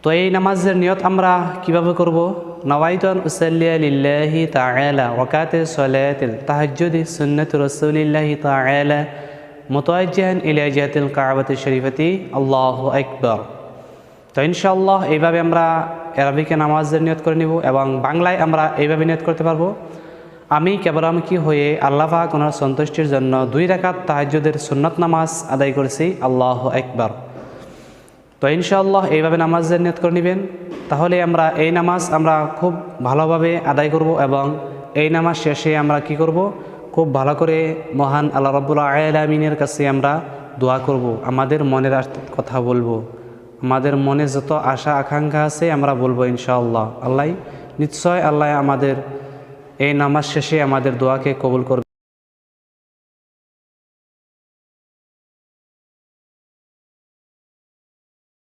তো এই নামাজের নিয়ত আমরা কিভাবে করব? নওয়াইতু আন উসাল্লিয়া লিল্লাহি তাআলা ওয়াকাতে সলাতিল তাহাজ্জুদি সুন্নাতু রাসূলিল্লাহি তাআলা মুতাওয়াজ্জিহান ইলা জিহাতিল কাবাতি শরীফাতি আল্লাহু আকবার। তো ইনশাআল্লাহ এইভাবে আমরা আরবিকে নামাজের নিয়ত করে নিব এবং বাংলায় আমরা এইভাবে নিয়ত করতে পারবো। আমি কেবলামুখী হয়ে আল্লাহ পাক ওনার সন্তুষ্টির জন্য 2 রাকাত তাহাজ্জুদের সুন্নাত নামাজ আদায় করেছি, আল্লাহু আকবার। তো ইনশাআল্লাহ এইভাবে নামাজের নিয়ত করে নেবেন, তাহলে আমরা এই নামাজ আমরা খুব ভালোভাবে আদায় করব এবং এই নামাজ শেষে আমরা কি করব? খুব ভালো করে মহান আল্লাহ রাব্বুল আলামিনের কাছে আমরা দোয়া করব, আমাদের মনের কথা বলবো, আমাদের মনে যত আশা আকাঙ্ক্ষা আছে আমরা বলবো ইনশাআল্লাহ। নিশ্চয় আল্লাহ আমাদের এই নামাজ শেষে আমাদের দোয়াকে কবুল করবে।